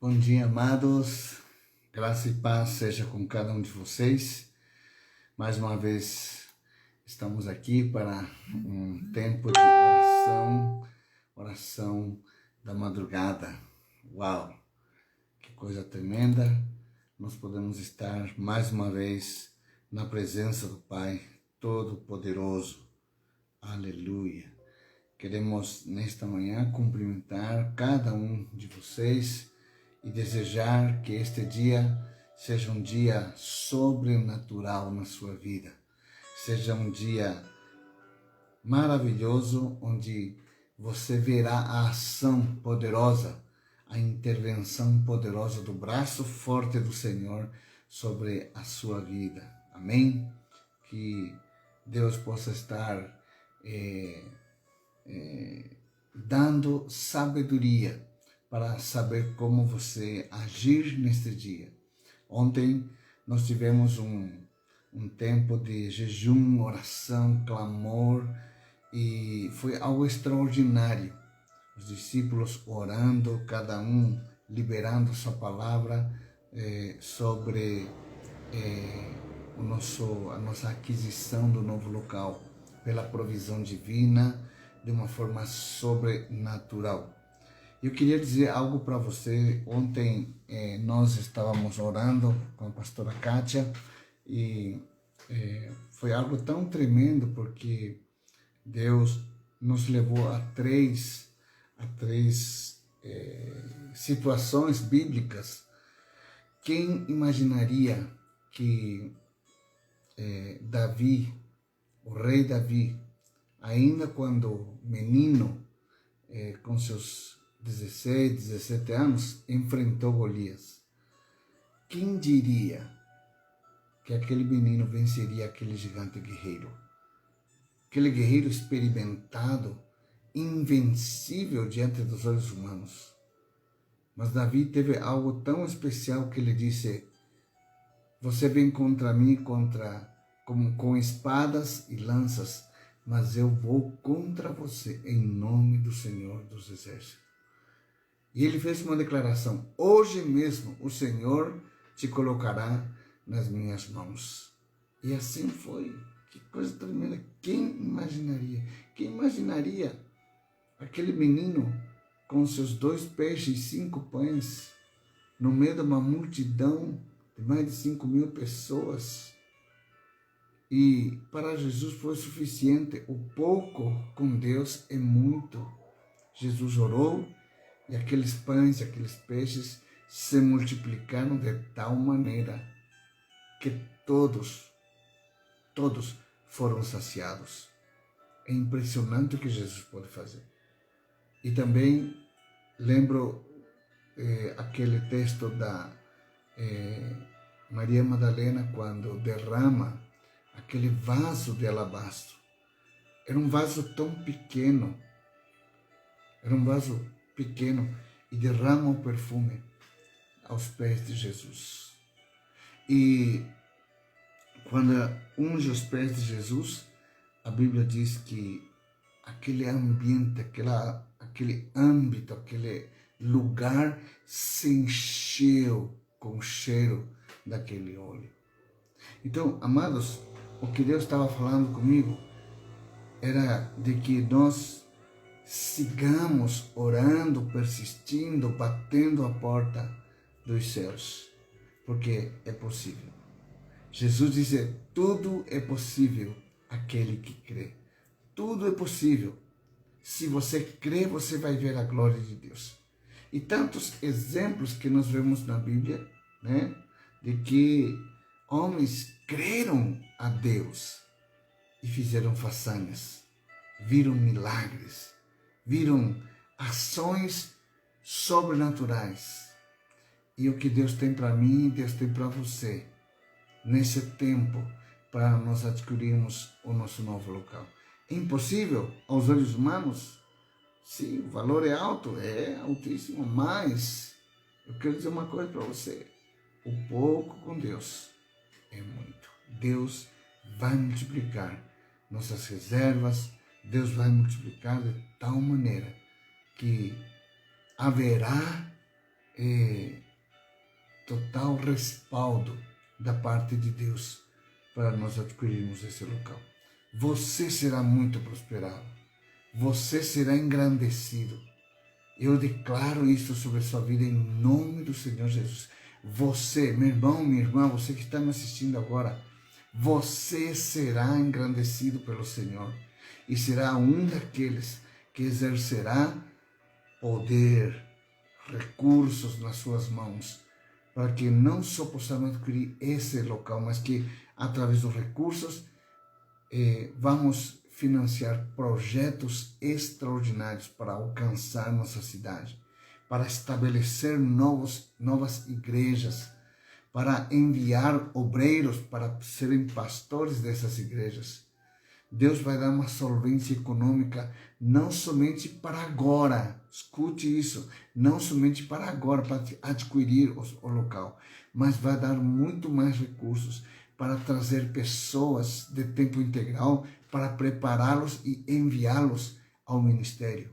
Bom dia, amados. Graça e paz seja com cada um de vocês. Mais uma vez estamos aqui para um tempo de oração da madrugada. Uau, que coisa tremenda! Nós podemos estar mais uma vez na presença do Pai Todo-Poderoso. Aleluia! Queremos nesta manhã cumprimentar cada um de vocês e desejar que este dia seja um dia sobrenatural na sua vida. Seja um dia maravilhoso, onde você verá a ação poderosa, a intervenção poderosa do braço forte do Senhor sobre a sua vida. Amém? Que Deus possa estar dando sabedoria para saber como você agir neste dia. Ontem nós tivemos um tempo de jejum, oração, clamor, e foi algo extraordinário. Os discípulos orando, cada um liberando sua palavra sobre a nossa aquisição do novo local, pela provisão divina, de uma forma sobrenatural. Eu queria dizer algo para você. Ontem nós estávamos orando com a pastora Kátia e foi algo tão tremendo, porque Deus nos levou a três situações bíblicas. Quem imaginaria que Davi, o rei Davi, ainda quando menino, com seus 16, 17 anos, enfrentou Golias? Quem diria que aquele menino venceria aquele gigante guerreiro? Aquele guerreiro experimentado, invencível diante dos olhos humanos. Mas Davi teve algo tão especial que ele disse: você vem contra mim com espadas e lanças, mas eu vou contra você em nome do Senhor dos Exércitos. E ele fez uma declaração: hoje mesmo o Senhor te colocará nas minhas mãos. E assim foi. Que coisa tremenda. Quem imaginaria? Quem imaginaria aquele menino com seus 2 peixes e 5 pães, no meio de uma multidão de mais de 5.000 pessoas? E para Jesus foi suficiente. O pouco com Deus é muito. Jesus orou e aqueles pães, aqueles peixes se multiplicaram de tal maneira que todos foram saciados. É impressionante o que Jesus pode fazer. E também lembro aquele texto da Maria Madalena, quando derrama aquele vaso de alabastro. Era um vaso tão pequeno, e derrama o perfume aos pés de Jesus. E quando unge os pés de Jesus, a Bíblia diz que aquele ambiente, aquele âmbito, aquele lugar se encheu com o cheiro daquele óleo. Então, amados, o que Deus estava falando comigo era de que nós sigamos orando, persistindo, batendo a porta dos céus, porque é possível. Jesus disse: tudo é possível àquele que crê. Tudo é possível. Se você crê, você vai ver a glória de Deus. E tantos exemplos que nós vemos na Bíblia, né, de que homens creram a Deus e fizeram façanhas, viram milagres, viram ações sobrenaturais. E o que Deus tem para mim, Deus tem para você, nesse tempo, para nós adquirirmos o nosso novo local. É impossível aos olhos humanos? Sim, o valor é alto, é altíssimo, mas eu quero dizer uma coisa para você: o pouco com Deus é muito. Deus vai multiplicar nossas reservas, Deus vai multiplicar de tal maneira que haverá total respaldo da parte de Deus para nós adquirirmos esse local. Você será muito prosperado. Você será engrandecido. Eu declaro isso sobre a sua vida em nome do Senhor Jesus. Você, meu irmão, minha irmã, você que está me assistindo agora, você será engrandecido pelo Senhor e será um daqueles que exercerá poder, recursos nas suas mãos, para que não só possamos adquirir esse local, mas que através dos recursos vamos financiar projetos extraordinários para alcançar nossa cidade, para estabelecer novas igrejas, para enviar obreiros para serem pastores dessas igrejas. Deus vai dar uma solvência econômica não somente para agora, escute isso, não somente para agora, para adquirir o local, mas vai dar muito mais recursos para trazer pessoas de tempo integral, para prepará-los e enviá-los ao ministério,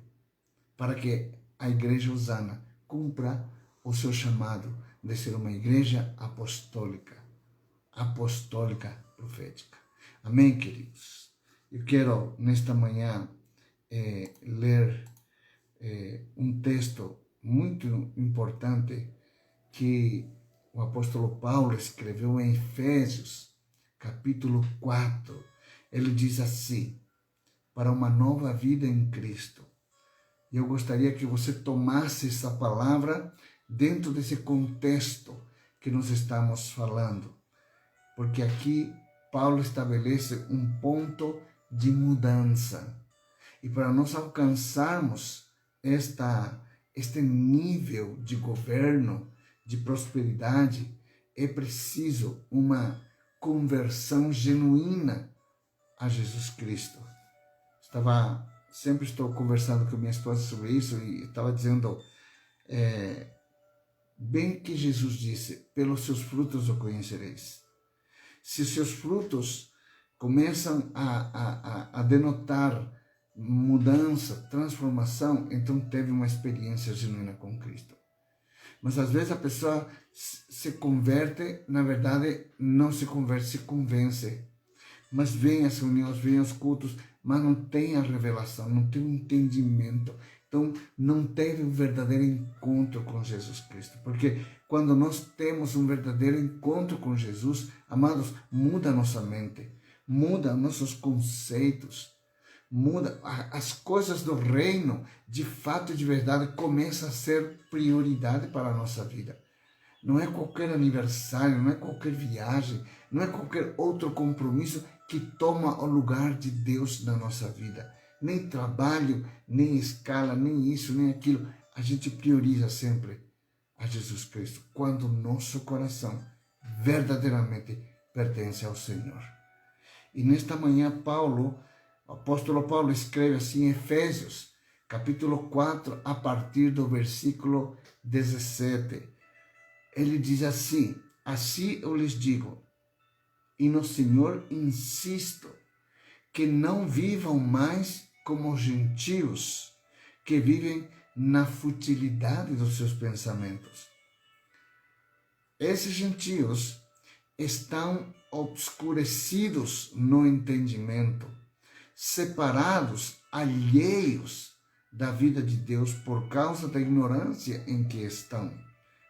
para que a Igreja Osana cumpra o seu chamado de ser uma igreja apostólica profética. Amém, queridos? Eu quero, nesta manhã, ler um texto muito importante que o apóstolo Paulo escreveu em Efésios, capítulo 4. Ele diz assim: para uma nova vida em Cristo. E eu gostaria que você tomasse essa palavra dentro desse contexto que nós estamos falando. Porque aqui Paulo estabelece um ponto de mudança. E para nós alcançarmos este nível de governo, de prosperidade, é preciso uma conversão genuína a Jesus Cristo. Sempre estou conversando com minha esposa sobre isso e estava dizendo, bem que Jesus disse, pelos seus frutos o conhecereis. Se os seus frutos começam a denotar mudança, transformação, então teve uma experiência genuína com Cristo. Mas às vezes a pessoa se converte, na verdade não se converte, se convence. Mas vem às reuniões, vem aos cultos, mas não tem a revelação, não tem o entendimento. Então não teve um verdadeiro encontro com Jesus Cristo. Porque quando nós temos um verdadeiro encontro com Jesus, amados, muda a nossa mente, muda nossos conceitos, muda as coisas do reino, de fato e de verdade, começa a ser prioridade para a nossa vida. Não é qualquer aniversário, não é qualquer viagem, não é qualquer outro compromisso que toma o lugar de Deus na nossa vida. Nem trabalho, nem escala, nem isso, nem aquilo. A gente prioriza sempre a Jesus Cristo, quando o nosso coração verdadeiramente pertence ao Senhor. E nesta manhã, o apóstolo Paulo escreve assim em Efésios, capítulo 4, a partir do versículo 17. Ele diz assim: assim eu lhes digo, e no Senhor insisto, que não vivam mais como os gentios, que vivem na futilidade dos seus pensamentos. Esses gentios estão obscurecidos no entendimento, separados, alheios da vida de Deus por causa da ignorância em que estão,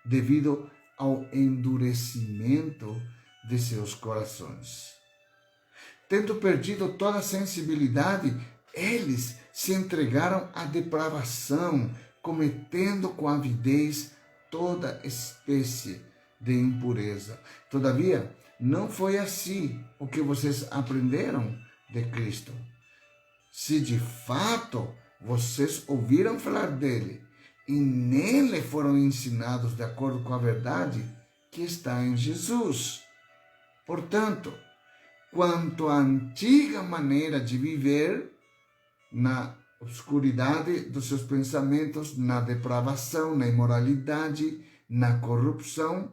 devido ao endurecimento de seus corações. Tendo perdido toda a sensibilidade, eles se entregaram à depravação, cometendo com avidez toda espécie de impureza. Todavia, não foi assim o que vocês aprenderam de Cristo. Se de fato vocês ouviram falar dele e nele foram ensinados de acordo com a verdade que está em Jesus. Portanto, quanto à antiga maneira de viver, na obscuridade dos seus pensamentos, na depravação, na imoralidade, na corrupção,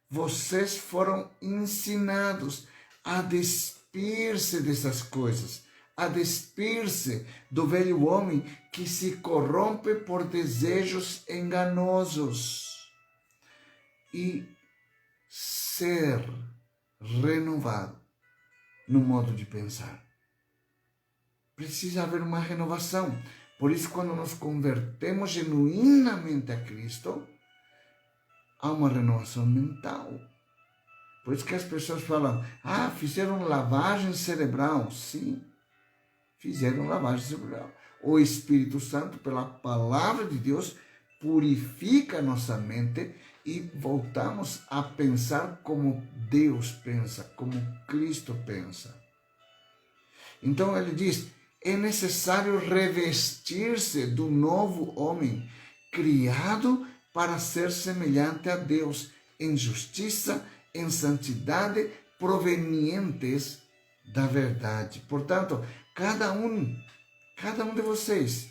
vocês foram ensinados a despir-se dessas coisas, a despir-se do velho homem que se corrompe por desejos enganosos. e ser renovado no modo de pensar. Precisa haver uma renovação. Por isso, quando nos convertemos genuinamente a Cristo, há uma renovação mental. Por isso que as pessoas falam, fizeram lavagem cerebral. Sim, fizeram lavagem cerebral. O Espírito Santo, pela palavra de Deus, purifica a nossa mente e voltamos a pensar como Deus pensa, como Cristo pensa. Então ele diz, é necessário revestir-se do novo homem, criado para ser semelhante a Deus, em justiça, em santidade, provenientes da verdade. Portanto, cada um de vocês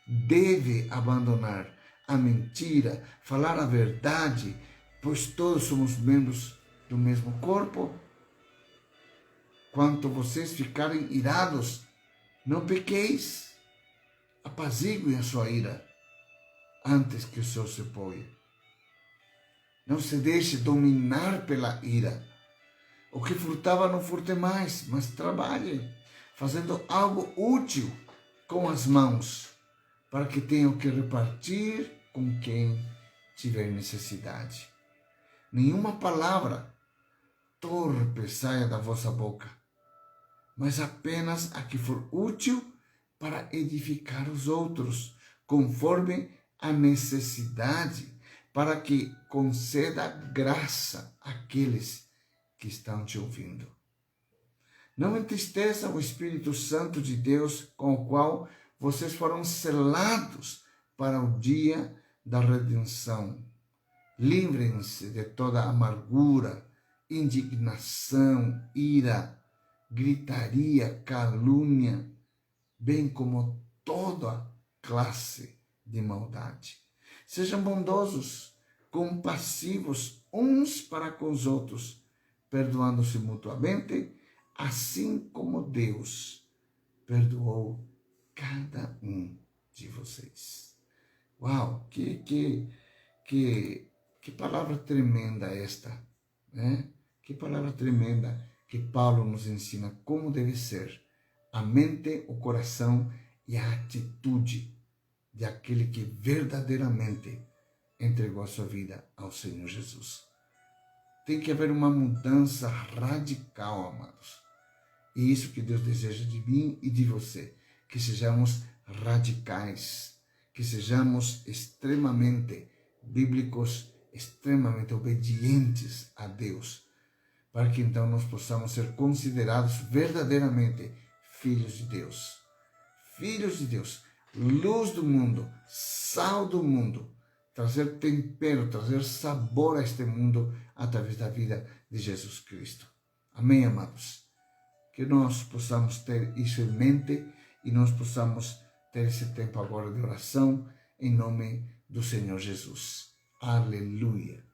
deve abandonar a mentira, falar a verdade, pois todos somos membros do mesmo corpo. Quanto vocês ficarem irados, não pequeis, apaziguem a sua ira antes que o sol se ponha. Não se deixe dominar pela ira. O que furtava não furte mais, mas trabalhe, fazendo algo útil com as mãos, para que tenham que repartir com quem tiver necessidade. Nenhuma palavra torpe saia da vossa boca, mas apenas a que for útil para edificar os outros, conforme a necessidade, para que conceda graça àqueles que estão te ouvindo. Não entristeça o Espírito Santo de Deus, com o qual vocês foram selados para o dia da redenção. Livrem-se de toda amargura, indignação, ira, gritaria, calúnia, bem como toda classe de maldade. Sejam bondosos, compassivos uns para com os outros, perdoando-se mutuamente, assim como Deus perdoou cada um de vocês. Uau, que palavra tremenda esta, né? Que palavra tremenda que Paulo nos ensina como deve ser a mente, o coração e a atitude de aquele que verdadeiramente entregou a sua vida ao Senhor Jesus. Tem que haver uma mudança radical, amados. E isso que Deus deseja de mim e de você, que sejamos radicais, que sejamos extremamente bíblicos, extremamente obedientes a Deus, para que então nós possamos ser considerados verdadeiramente filhos de Deus. Filhos de Deus, luz do mundo, sal do mundo, trazer tempero, trazer sabor a este mundo através da vida de Jesus Cristo. Amém, amados? Que nós possamos ter isso em mente e nós possamos ter esse tempo agora de oração em nome do Senhor Jesus. Aleluia,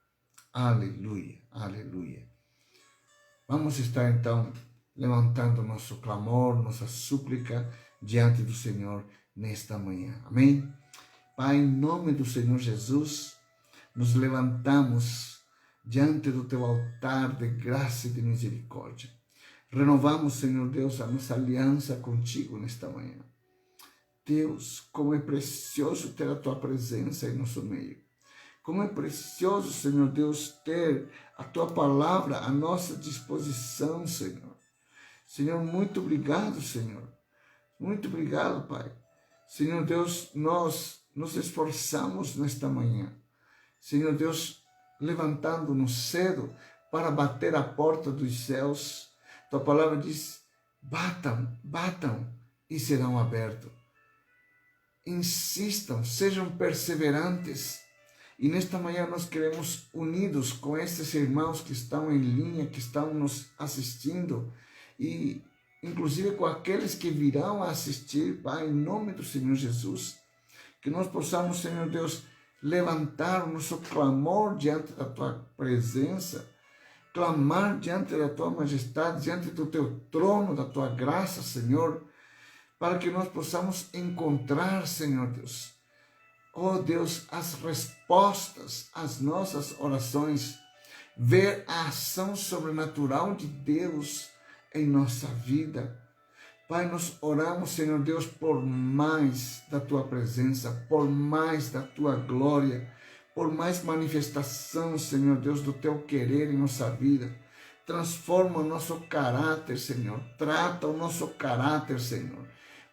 aleluia, aleluia. Vamos estar então levantando nosso clamor, nossa súplica diante do Senhor nesta manhã. Amém? Pai, em nome do Senhor Jesus, nos levantamos diante do teu altar de graça e de misericórdia. Renovamos, Senhor Deus, a nossa aliança contigo nesta manhã. Deus, como é precioso ter a tua presença em nosso meio. Como é precioso, Senhor Deus, ter a tua palavra à nossa disposição, Senhor. Senhor, muito obrigado, Senhor. Muito obrigado, Pai. Senhor Deus, nós nos esforçamos nesta manhã. Senhor Deus, levantando-nos cedo para bater a porta dos céus. Tua palavra diz, batam, batam e serão abertos. Insistam, sejam perseverantes. E nesta manhã nós queremos, unidos com esses irmãos que estão em linha, que estão nos assistindo, e inclusive com aqueles que virão a assistir, Pai, em nome do Senhor Jesus, que nós possamos, Senhor Deus, levantar o nosso clamor diante da Tua presença, clamar diante da Tua majestade, diante do Teu trono, da Tua graça, Senhor, para que nós possamos encontrar, Senhor Deus, oh Deus, as respostas às nossas orações, ver a ação sobrenatural de Deus em nossa vida. Pai, nós oramos, Senhor Deus, por mais da Tua presença, por mais da Tua glória, por mais manifestação, Senhor Deus, do Teu querer em nossa vida. Transforma o nosso caráter, Senhor. Trata o nosso caráter, Senhor.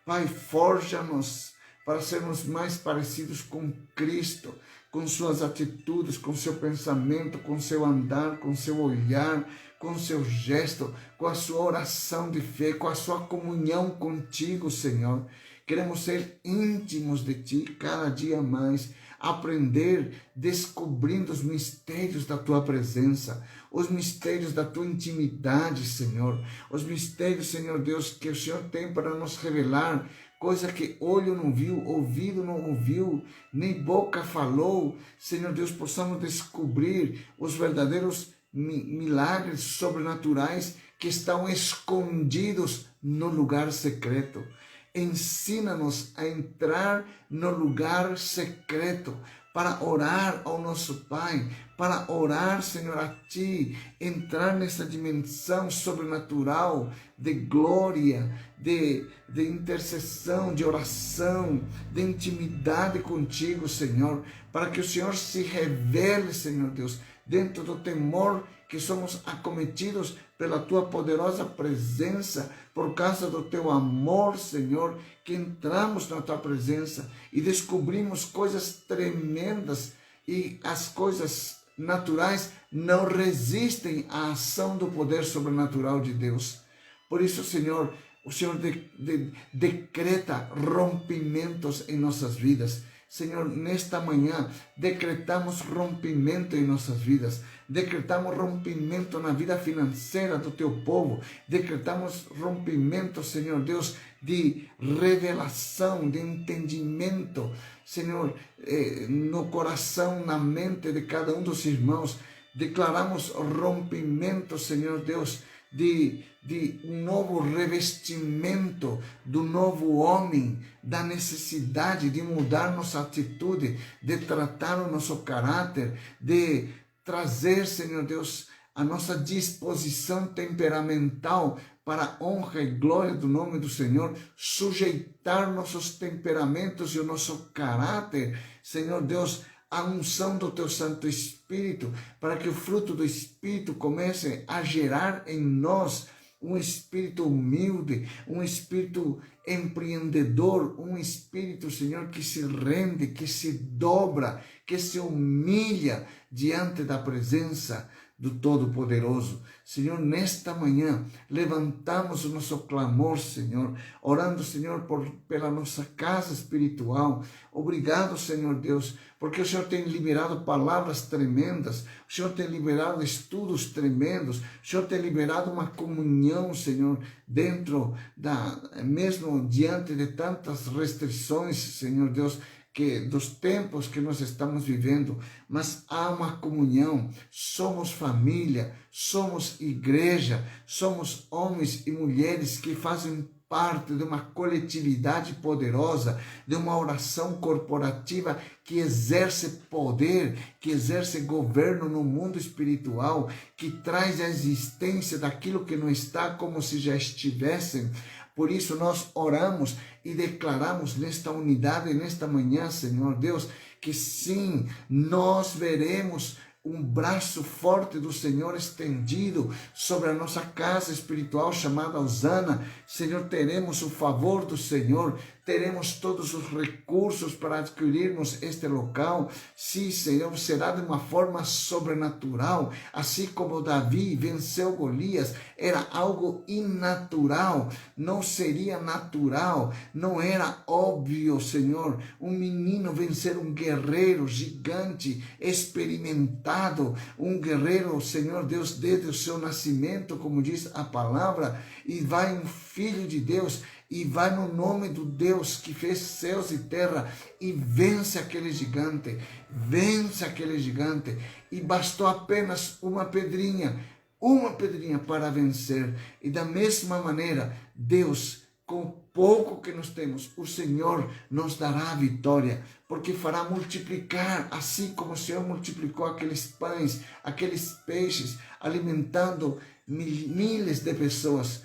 Pai, forja-nos para sermos mais parecidos com Cristo, com suas atitudes, com seu pensamento, com seu andar, com seu olhar, com seu gesto, com a sua oração de fé, com a sua comunhão contigo, Senhor. Queremos ser íntimos de Ti cada dia mais, aprender descobrindo os mistérios da Tua presença, os mistérios da Tua intimidade, Senhor, os mistérios, Senhor Deus, que o Senhor tem para nos revelar, coisa que olho não viu, ouvido não ouviu, nem boca falou. Senhor Deus, possamos descobrir os verdadeiros milagres sobrenaturais que estão escondidos no lugar secreto. Ensina-nos a entrar no lugar secreto para orar ao nosso Pai, para orar, Senhor, a Ti, entrar nessa dimensão sobrenatural de glória, de intercessão, de oração, de intimidade contigo, Senhor, para que o Senhor se revele, Senhor Deus, dentro do temor que somos acometidos pela Tua poderosa presença, por causa do Teu amor, Senhor, que entramos na Tua presença e descobrimos coisas tremendas, e as coisas naturais não resistem à ação do poder sobrenatural de Deus. Por isso, Senhor, o Senhor decreta rompimentos em nossas vidas. Senhor, nesta manhã, decretamos rompimento em nossas vidas, decretamos rompimento na vida financeira do Teu povo, decretamos rompimento, Senhor Deus, de revelação, de entendimento, Senhor, no coração, na mente de cada um dos irmãos. Declaramos rompimento, Senhor Deus, de um novo revestimento do novo homem, da necessidade de mudar nossa atitude, de tratar o nosso caráter, de trazer, Senhor Deus, a nossa disposição temperamental para a honra e glória do nome do Senhor, sujeitar nossos temperamentos e o nosso caráter, Senhor Deus, a unção do Teu Santo Espírito, para que o fruto do Espírito comece a gerar em nós um espírito humilde, um espírito empreendedor, um espírito, Senhor, que se rende, que se dobra, que se humilha diante da presença do Todo-Poderoso. Senhor, nesta manhã, levantamos o nosso clamor, Senhor, orando, Senhor, pela nossa casa espiritual. Obrigado, Senhor Deus, porque o Senhor tem liberado palavras tremendas, o Senhor tem liberado estudos tremendos, o Senhor tem liberado uma comunhão, Senhor, dentro mesmo diante de tantas restrições, Senhor Deus, dos tempos que nós estamos vivendo, mas há uma comunhão, somos família, somos igreja, somos homens e mulheres que fazem parte de uma coletividade poderosa, de uma oração corporativa que exerce poder, que exerce governo no mundo espiritual, que traz a existência daquilo que não está como se já estivessem. Por isso nós oramos e declaramos nesta unidade, nesta manhã, Senhor Deus, que sim, nós veremos um braço forte do Senhor estendido sobre a nossa casa espiritual chamada Osana. Senhor, teremos o favor do Senhor, teremos todos os recursos para adquirirmos este local. Sim, Senhor, será de uma forma sobrenatural, assim como Davi venceu Golias, era algo inatural, não seria natural, não era óbvio, Senhor, um menino vencer um guerreiro gigante, experimentado, um guerreiro, Senhor Deus, desde o seu nascimento, como diz a palavra, e vai um filho de Deus, e vai no nome do Deus que fez céus e terra e vence aquele gigante, e bastou apenas uma pedrinha para vencer. E da mesma maneira, Deus com o pouco que nós temos, o Senhor nos dará a vitória, porque fará multiplicar, assim como o Senhor multiplicou aqueles pães, aqueles peixes, alimentando milhares de pessoas,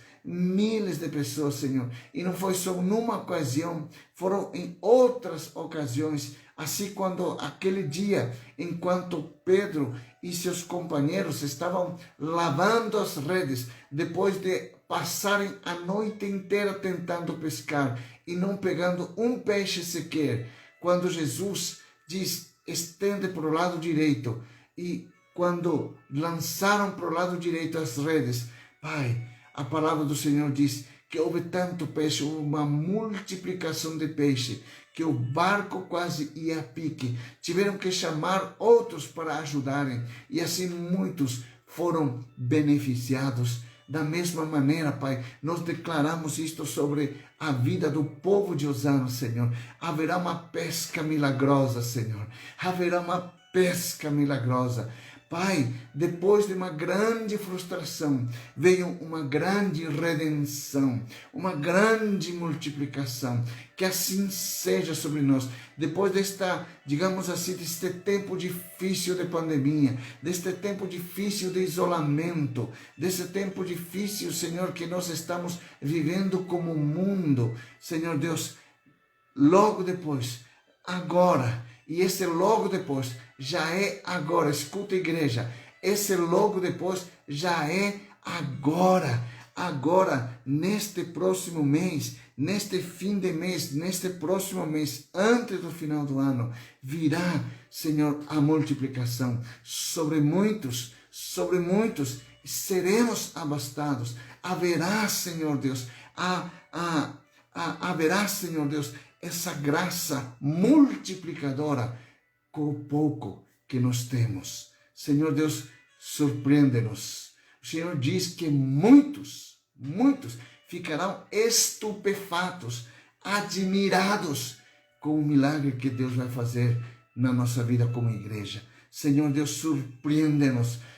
Senhor. E não foi só numa ocasião, foram em outras ocasiões. Assim, quando aquele dia, enquanto Pedro e seus companheiros estavam lavando as redes, depois de passarem a noite inteira tentando pescar e não pegando um peixe sequer, quando Jesus diz, estende para o lado direito, e quando lançaram para o lado direito as redes, Pai, a palavra do Senhor diz que houve tanto peixe, houve uma multiplicação de peixe, que o barco quase ia a pique. Tiveram que chamar outros para ajudarem, e assim muitos foram beneficiados. Da mesma maneira, Pai, nós declaramos isto sobre a vida do povo de Osana, Senhor. Haverá uma pesca milagrosa, Senhor. Haverá uma pesca milagrosa. Pai, depois de uma grande frustração, veio uma grande redenção, uma grande multiplicação. Que assim seja sobre nós. Depois desta, digamos assim, deste tempo difícil de pandemia, deste tempo difícil de isolamento, desse tempo difícil, Senhor, que nós estamos vivendo como mundo, Senhor Deus, logo depois, agora, e esse logo depois já é agora. Escuta, igreja, esse logo depois já é agora. Agora, neste próximo mês, neste fim de mês, neste próximo mês, antes do final do ano, virá, Senhor, a multiplicação sobre muitos, seremos abastados. Haverá, Senhor Deus, haverá, Senhor Deus, essa graça multiplicadora com o pouco que nós temos. Senhor Deus, surpreende-nos. O Senhor diz que muitos ficarão estupefatos, admirados com o milagre que Deus vai fazer na nossa vida como igreja. Senhor Deus,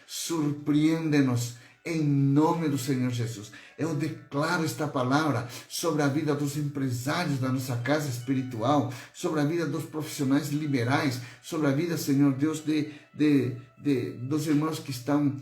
surpreende-nos, em nome do Senhor Jesus. Eu declaro esta palavra sobre a vida dos empresários da nossa casa espiritual, sobre a vida dos profissionais liberais, sobre a vida, Senhor Deus, dos irmãos que estão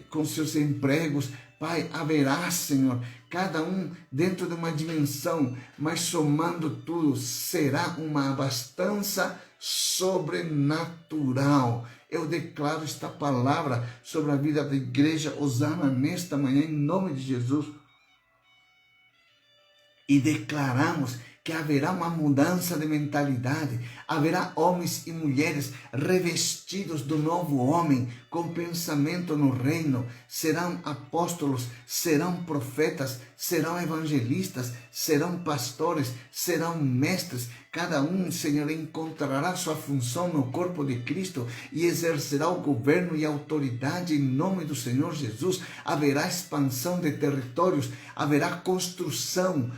com seus empregos. Pai, haverá, Senhor, cada um dentro de uma dimensão, mas somando tudo, será uma abastança sobrenatural. Eu declaro esta palavra sobre a vida da igreja Osana nesta manhã, em nome de Jesus. E declaramos que haverá uma mudança de mentalidade, haverá homens e mulheres revestidos do novo homem, com pensamento no reino, serão apóstolos, serão profetas, serão evangelistas, serão pastores, serão mestres. Cada um, Senhor, encontrará sua função no corpo de Cristo e exercerá o governo e a autoridade em nome do Senhor Jesus. Haverá expansão de territórios, haverá construção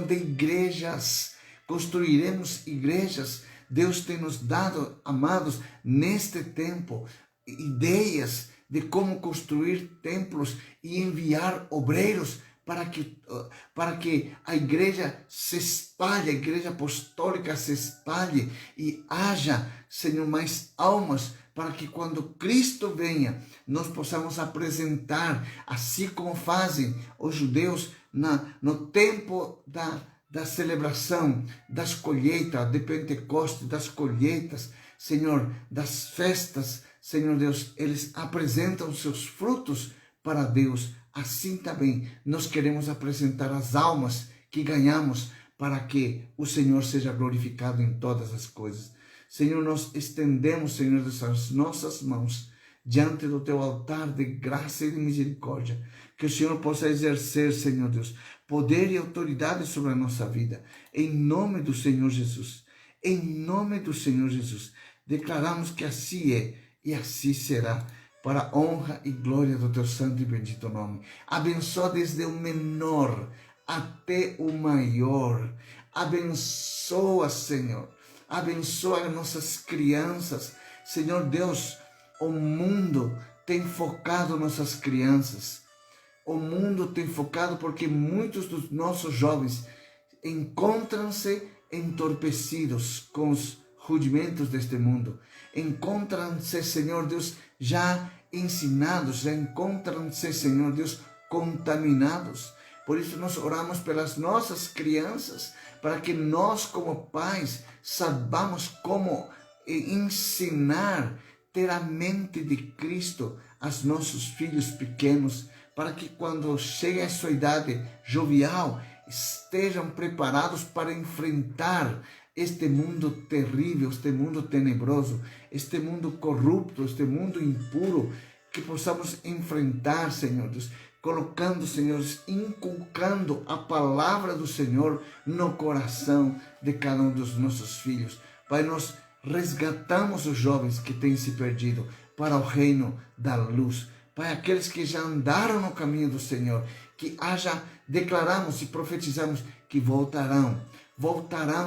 de igrejas. Construiremos igrejas. Deus tem nos dado, amados, neste tempo, ideias de como construir templos e enviar obreiros para que a igreja se espalhe, a igreja apostólica se espalhe e haja, Senhor, mais almas, para que quando Cristo venha, nós possamos apresentar, assim como fazem os judeus no tempo da celebração das colheitas, de Pentecostes, das colheitas, Senhor, das festas, Senhor Deus, eles apresentam seus frutos para Deus. Assim também nós queremos apresentar as almas que ganhamos para que o Senhor seja glorificado em todas as coisas. Senhor, nós estendemos, Senhor, as nossas mãos diante do teu altar de graça e de misericórdia. Que o Senhor possa exercer, Senhor Deus, poder e autoridade sobre a nossa vida. Em nome do Senhor Jesus. Em nome do Senhor Jesus. Declaramos que assim é e assim será, para a honra e glória do teu santo e bendito nome. Abençoa desde o menor até o maior. Abençoa, Senhor. Abençoa nossas crianças. Senhor Deus, o mundo tem focado nossas crianças. o mundo tem focado, porque muitos dos nossos jovens encontram-se entorpecidos com os rudimentos deste mundo. Encontram-se, Senhor Deus, já ensinados, já encontram-se, Senhor Deus, contaminados. Por isso nós oramos pelas nossas crianças, para que nós como pais saibamos como ensinar, ter a mente de Cristo aos nossos filhos pequenos, para que quando cheguem a sua idade jovial, estejam preparados para enfrentar este mundo terrível, este mundo tenebroso, este mundo corrupto, este mundo impuro, que possamos enfrentar, Senhor Deus, colocando, Senhor, inculcando a palavra do Senhor no coração de cada um dos nossos filhos. Pai, nós resgatamos os jovens que têm se perdido para o reino da luz. Pai, aqueles que já andaram no caminho do Senhor, que declaramos e profetizamos que voltarão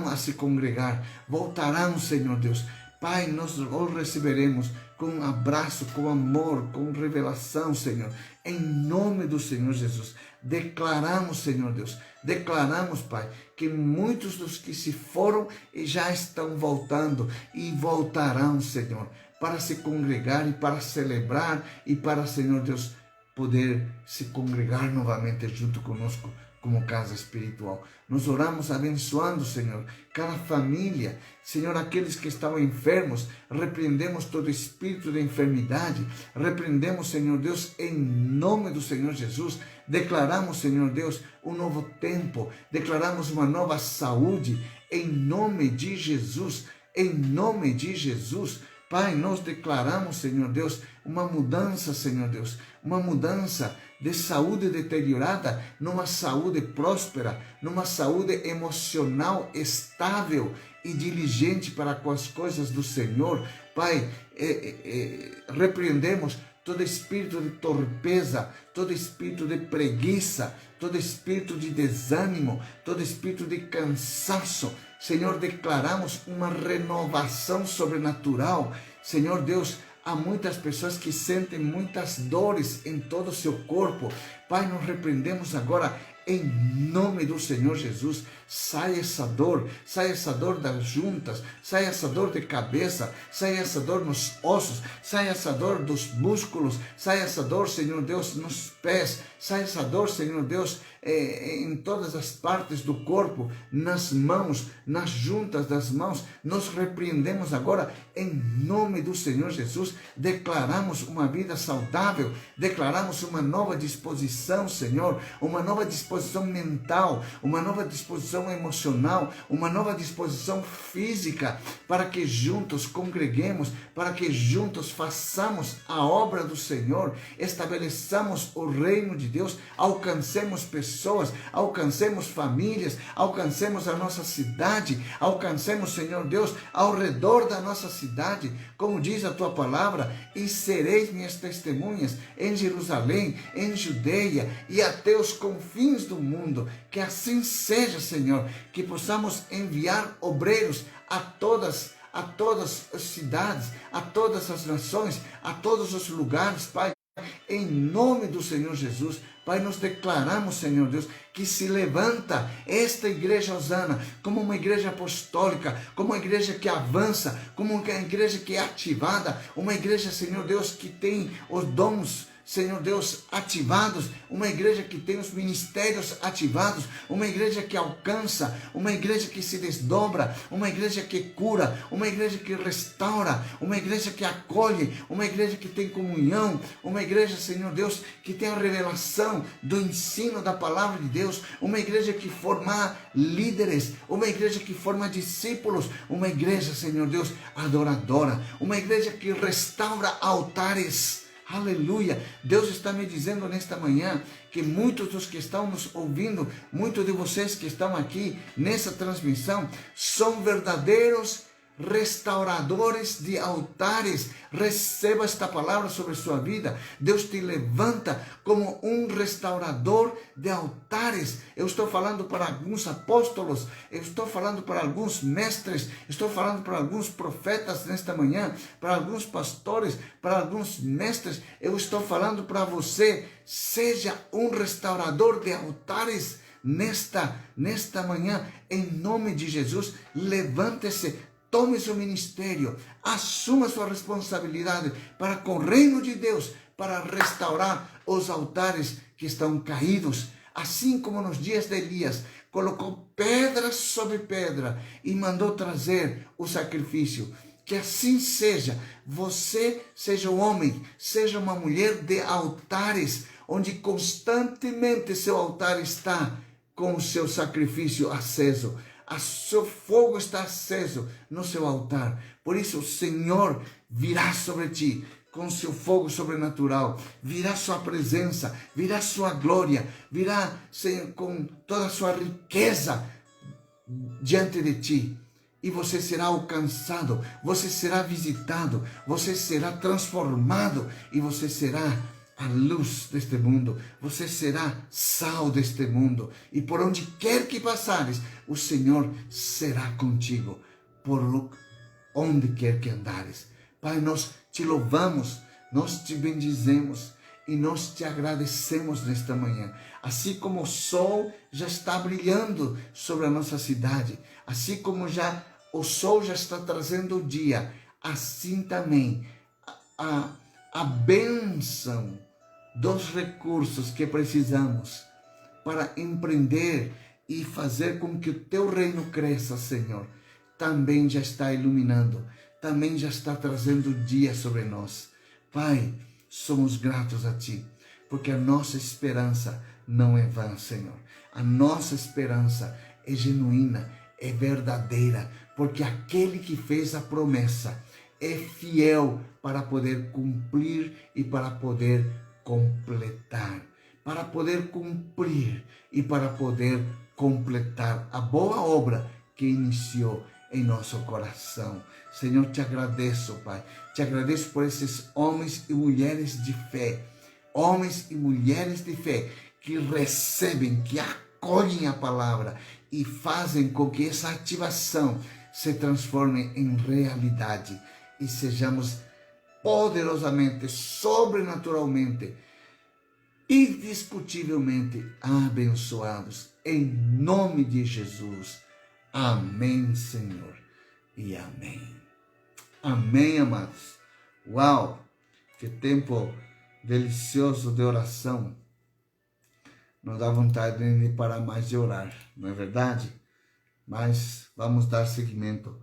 a se congregar, voltarão, Senhor Deus. Pai, nós os receberemos com um abraço, com amor, com revelação, Senhor, em nome do Senhor Jesus. Declaramos, Senhor Deus, declaramos, Pai, que muitos dos que se foram já estão voltando e voltarão, Senhor, para se congregar e para celebrar e para, Senhor Deus, poder se congregar novamente junto conosco como casa espiritual. Nós oramos abençoando, Senhor, cada família. Senhor, aqueles que estão enfermos, repreendemos todo espírito de enfermidade, repreendemos, Senhor Deus, em nome do Senhor Jesus. Declaramos, Senhor Deus, um novo tempo, declaramos uma nova saúde, em nome de Jesus, em nome de Jesus. Pai, nós declaramos, Senhor Deus, uma mudança, Senhor Deus, uma mudança de saúde deteriorada numa saúde próspera, numa saúde emocional estável e diligente para com as coisas do Senhor. Pai, repreendemos todo espírito de torpeza, todo espírito de preguiça, todo espírito de desânimo, todo espírito de cansaço. Senhor, declaramos uma renovação sobrenatural. Senhor Deus, há muitas pessoas que sentem muitas dores em todo o seu corpo. Pai, nós repreendemos agora em nome do Senhor Jesus. Sai essa dor das juntas, sai essa dor de cabeça, sai essa dor nos ossos, sai essa dor dos músculos, sai essa dor, Senhor Deus, nos pés, sai essa dor, Senhor Deus, em todas as partes do corpo, nas mãos, nas juntas das mãos. Nós repreendemos agora em nome do Senhor Jesus, declaramos uma vida saudável, declaramos uma nova disposição, Senhor, uma nova disposição mental, uma nova disposição emocional, uma nova disposição física, para que juntos congreguemos, para que juntos façamos a obra do Senhor, estabeleçamos o reino de Deus, alcancemos pessoas, alcancemos famílias, alcancemos a nossa cidade, alcancemos, Senhor Deus, ao redor da nossa cidade, como diz a tua palavra, e sereis minhas testemunhas em Jerusalém, em Judeia e até os confins do mundo. Que assim seja, Senhor, que possamos enviar obreiros a todas as cidades, a todas as nações, a todos os lugares, Pai, em nome do Senhor Jesus. Pai, nós declaramos, Senhor Deus, que se levanta esta igreja Osana como uma igreja apostólica, como uma igreja que avança, como uma igreja que é ativada, uma igreja, Senhor Deus, que tem os dons, Senhor Deus, ativados, uma igreja que tem os ministérios ativados, uma igreja que alcança, uma igreja que se desdobra, uma igreja que cura, uma igreja que restaura, uma igreja que acolhe, uma igreja que tem comunhão, uma igreja, Senhor Deus, que tem a revelação do ensino da palavra de Deus, uma igreja que forma líderes, uma igreja que forma discípulos, uma igreja, Senhor Deus, adoradora, uma igreja que restaura altares. Aleluia! Deus está me dizendo nesta manhã que muitos dos que estão nos ouvindo, muitos de vocês que estão aqui nessa transmissão, são verdadeiros restauradores de altares. Receba esta palavra sobre sua vida. Deus te levanta como um restaurador de altares. Eu estou falando para alguns apóstolos, eu estou falando para alguns mestres, estou falando para alguns profetas nesta manhã, para alguns pastores, para alguns mestres. Eu estou falando para você, seja um restaurador de altares nesta manhã, em nome de Jesus. Levante-se, tome seu ministério, assuma sua responsabilidade para com o reino de Deus, para restaurar os altares que estão caídos. Assim como nos dias de Elias, colocou pedra sobre pedra e mandou trazer o sacrifício. Que assim seja, você seja um homem, seja uma mulher de altares, onde constantemente seu altar está com o seu sacrifício aceso. O seu fogo está aceso no seu altar. Por isso o Senhor virá sobre ti com seu fogo sobrenatural, virá sua presença, virá sua glória, virá com toda a sua riqueza diante de ti. E você será alcançado, você será visitado, você será transformado e você será a luz deste mundo, você será sal deste mundo, e por onde quer que passares, o Senhor será contigo, por onde quer que andares. Pai, nós te louvamos, nós te bendizemos e nós te agradecemos nesta manhã. Assim como o sol já está brilhando sobre a nossa cidade, assim como o sol já está trazendo o dia, assim também a bênção dos recursos que precisamos para empreender e fazer com que o teu reino cresça, Senhor, também já está iluminando, também já está trazendo o dia sobre nós. Pai, somos gratos a Ti, porque a nossa esperança não é vã, Senhor. A nossa esperança é genuína, é verdadeira, porque aquele que fez a promessa é fiel para poder cumprir e para poder completar, para poder cumprir e para poder completar a boa obra que iniciou em nosso coração. Senhor, te agradeço, Pai. Te agradeço por esses homens e mulheres de fé. Homens e mulheres de fé que recebem, que acolhem a palavra e fazem com que essa ativação se transforme em realidade e sejamos poderosamente, sobrenaturalmente, indiscutivelmente abençoados. Em nome de Jesus. Amém, Senhor, e amém. Amém, amados. Uau, que tempo delicioso de oração. Não dá vontade de parar mais de orar, não é verdade? Mas vamos dar seguimento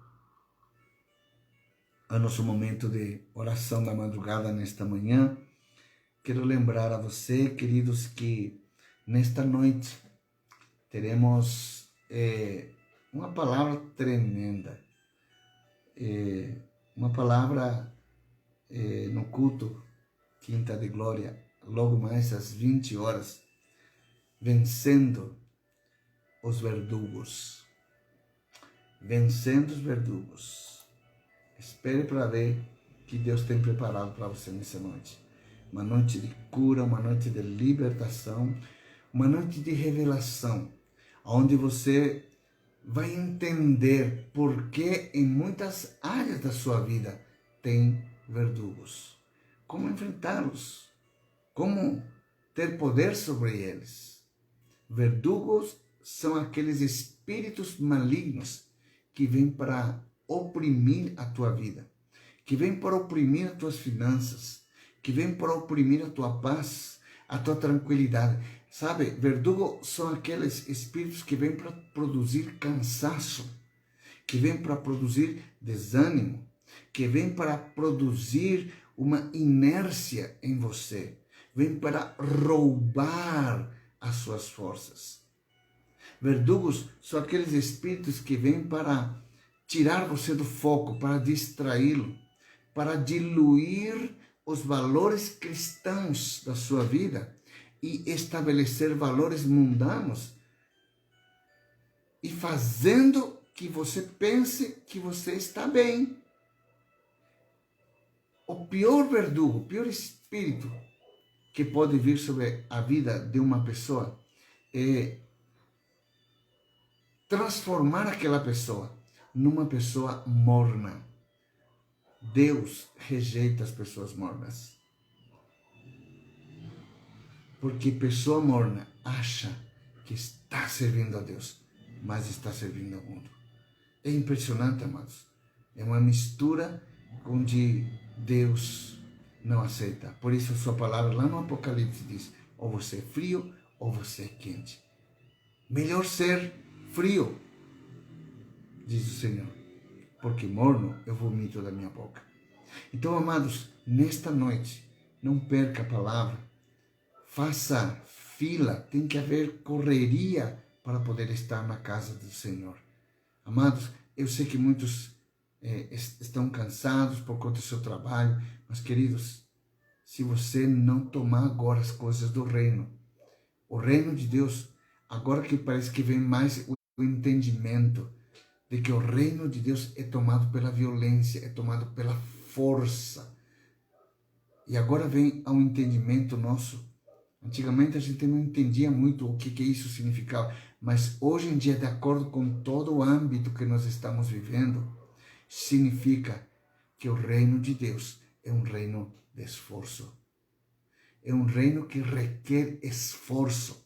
ao nosso momento de oração da madrugada nesta manhã. Quero lembrar a você, queridos, que nesta noite teremos uma palavra tremenda, uma palavra no culto Quinta de Glória, logo mais às 20 horas, vencendo os verdugos. Vencendo os verdugos. Espere para ver que Deus tem preparado para você nessa noite. Uma noite de cura, uma noite de libertação, uma noite de revelação, onde você vai entender por que em muitas áreas da sua vida tem verdugos. Como enfrentá-los, como ter poder sobre eles. Verdugos são aqueles espíritos malignos que vêm para oprimir a tua vida, que vêm para oprimir as tuas finanças, que vêm para oprimir a tua paz, a tua tranquilidade. Sabe, verdugo são aqueles espíritos que vêm para produzir cansaço, que vêm para produzir desânimo, que vêm para produzir uma inércia em você, vêm para roubar as suas forças. Verdugos são aqueles espíritos que vêm para tirar você do foco, para distraí-lo, para diluir os valores cristãos da sua vida e estabelecer valores mundanos, e fazendo que você pense que você está bem. O pior verdugo, o pior espírito que pode vir sobre a vida de uma pessoa é transformar aquela pessoa numa pessoa morna. Deus rejeita as pessoas mornas. Porque pessoa morna acha que está servindo a Deus, mas está servindo ao mundo. É impressionante, amados. É uma mistura onde Deus não aceita. Por isso a sua palavra lá no Apocalipse diz, ou você é frio ou você é quente. Melhor ser frio, diz o Senhor, porque morno eu vomito da minha boca. Então, amados, nesta noite, não perca a palavra, faça fila, tem que haver correria para poder estar na casa do Senhor. Amados, eu sei que muitos estão cansados por conta do seu trabalho, mas queridos, se você não tomar agora as coisas do reino, o reino de Deus, agora que parece que vem mais o entendimento de que o reino de Deus é tomado pela violência, é tomado pela força. E agora vem ao entendimento nosso. Antigamente a gente não entendia muito o que isso significava, mas hoje em dia, de acordo com todo o âmbito que nós estamos vivendo, significa que o reino de Deus é um reino de esforço. É um reino que requer esforço.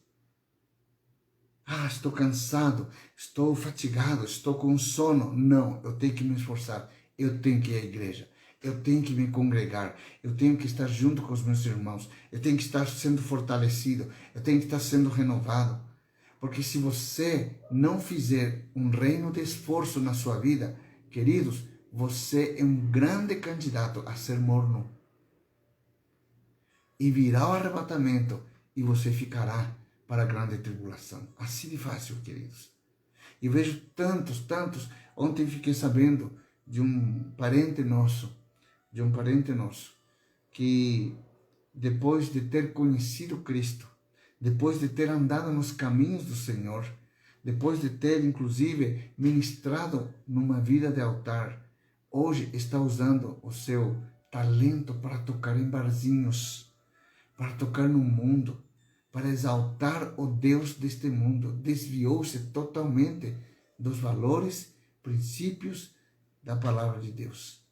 Ah, estou cansado, estou fatigado, estou com sono. Não, eu tenho que me esforçar. Eu tenho que ir à igreja. Eu tenho que me congregar. Eu tenho que estar junto com os meus irmãos. Eu tenho que estar sendo fortalecido. Eu tenho que estar sendo renovado. Porque se você não fizer um reino de esforço na sua vida, queridos, você é um grande candidato a ser morno. E virá o arrebatamento e você ficará para a grande tribulação. Assim de fácil, queridos. E vejo tantos. Ontem fiquei sabendo de um parente nosso, que depois de ter conhecido Cristo, depois de ter andado nos caminhos do Senhor, depois de ter, inclusive, ministrado numa vida de altar, hoje está usando o seu talento para tocar em barzinhos, para tocar no mundo, para exaltar o Deus deste mundo. Desviou-se totalmente dos valores, princípios da palavra de Deus.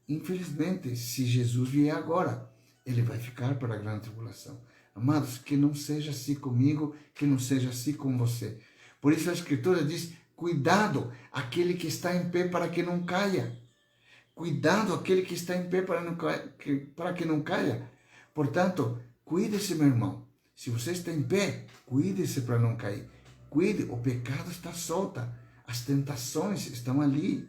Infelizmente, se Jesus vier agora, ele vai ficar para a grande tribulação. Amados, que não seja assim comigo, que não seja assim com você. Por isso a Escritura diz, cuidado aquele que está em pé para que não caia. Cuidado aquele que está em pé para que não caia. Portanto, cuide-se, meu irmão. Se você está em pé, cuide-se para não cair. Cuide, o pecado está solta. As tentações estão ali.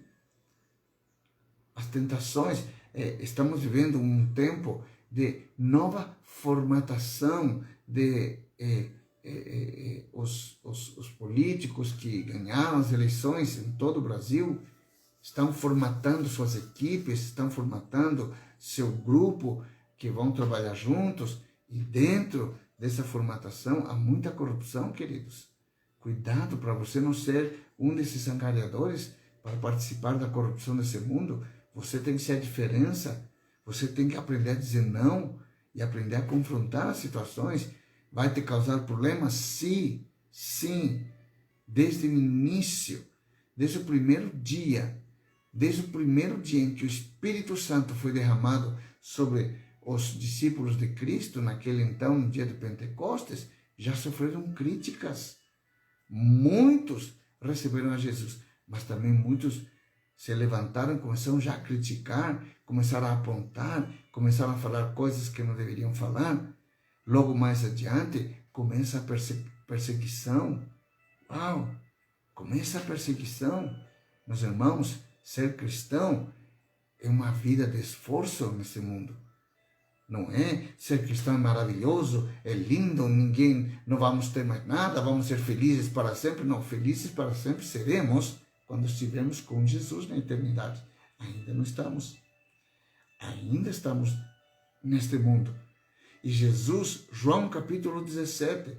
As tentações, estamos vivendo um tempo de nova formatação de os políticos que ganharam as eleições em todo o Brasil, estão formatando suas equipes, estão formatando seu grupo, que vão trabalhar juntos, e dentro dessa formatação há muita corrupção, queridos. Cuidado para você não ser um desses angariadores para participar da corrupção desse mundo. Você tem que ser a diferença, você tem que aprender a dizer não e aprender a confrontar as situações. Vai te causar problemas? Sim, sim. Desde o início, desde o primeiro dia em que o Espírito Santo foi derramado sobre os discípulos de Cristo, naquele então, no dia de Pentecostes, já sofreram críticas. Muitos receberam a Jesus, mas também muitos se levantaram, começaram já a criticar, começaram a apontar, começaram a falar coisas que não deveriam falar. Logo mais adiante, começa a perseguição. Uau! Começa a perseguição. Meus irmãos, ser cristão é uma vida de esforço nesse mundo. Não é ser cristão é maravilhoso, é lindo, não vamos ter mais nada, vamos ser felizes para sempre. Não, felizes para sempre seremos quando estivermos com Jesus na eternidade. Ainda não estamos. Ainda estamos neste mundo. E Jesus, João capítulo 17,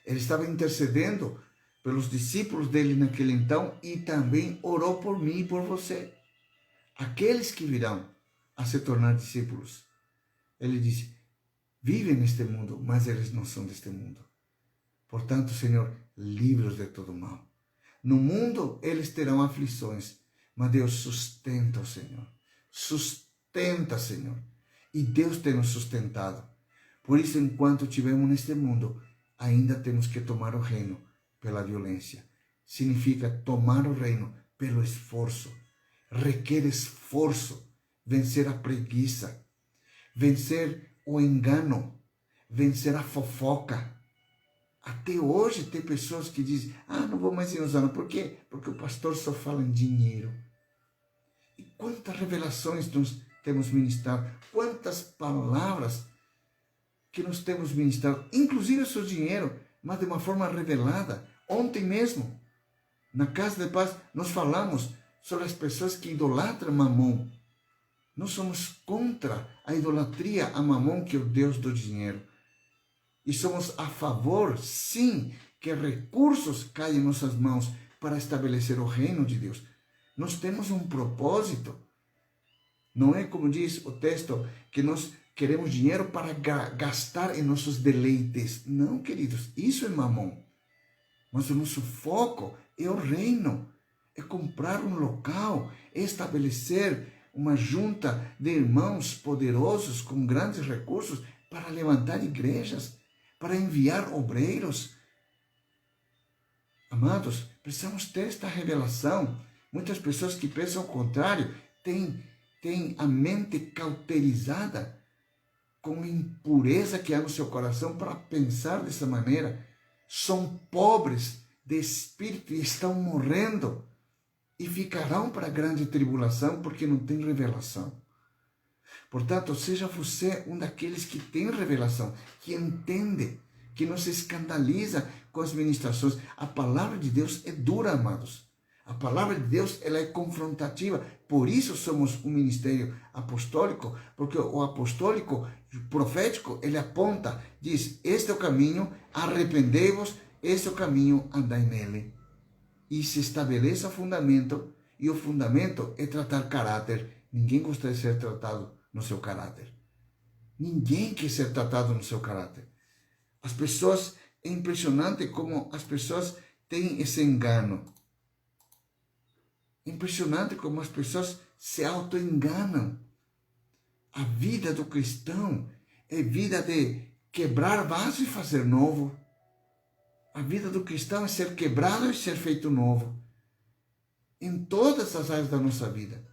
ele estava intercedendo pelos discípulos dele naquele então e também orou por mim e por você. Aqueles que virão a se tornar discípulos. Ele disse, vivem neste mundo, mas eles não são deste mundo. Portanto, Senhor, livra-os de todo mal. No mundo eles terão aflições, mas Deus sustenta o Senhor. Sustenta, Senhor. E Deus tem nos sustentado. Por isso, enquanto estivermos neste mundo, ainda temos que tomar o reino pela violência. Significa tomar o reino pelo esforço. Requer esforço. Vencer a preguiça. Vencer o engano. Vencer a fofoca. Até hoje tem pessoas que dizem, não vou mais ir usando. Por quê? Porque o pastor só fala em dinheiro. E quantas revelações nós temos ministrado, quantas palavras que nós temos ministrado, inclusive o seu dinheiro, mas de uma forma revelada. Ontem mesmo, na Casa de Paz, nós falamos sobre as pessoas que idolatram Mamon. Nós somos contra a idolatria a Mamon, que é o Deus do dinheiro. E somos a favor, sim, que recursos caiam em nossas mãos para estabelecer o reino de Deus. Nós temos um propósito. Não é como diz o texto, que nós queremos dinheiro para gastar em nossos deleites. Não, queridos, isso é mamon. Mas o nosso foco é o reino. É comprar um local, é estabelecer uma junta de irmãos poderosos com grandes recursos para levantar igrejas, para enviar obreiros. Amados, precisamos ter esta revelação. Muitas pessoas que pensam o contrário têm a mente cauterizada com a impureza que há no seu coração para pensar dessa maneira. São pobres de espírito e estão morrendo e ficarão para a grande tribulação porque não tem revelação. Portanto, seja você um daqueles que tem revelação, que entende, que não se escandaliza com as ministrações. A palavra de Deus é dura, amados. A palavra de Deus, ela é confrontativa. Por isso somos um ministério apostólico, porque o apostólico, o profético, ele aponta, diz, este é o caminho, arrependei-vos, este é o caminho, andai nele. E se estabelece o fundamento, e o fundamento é tratar caráter. Ninguém gostaria de ser tratado no seu caráter. Ninguém quer ser tratado no seu caráter. As pessoas, é impressionante como as pessoas têm esse engano. Impressionante como as pessoas se auto-enganam. A vida do cristão é vida de quebrar vaso e fazer novo. A vida do cristão é ser quebrado e ser feito novo. Em todas as áreas da nossa vida.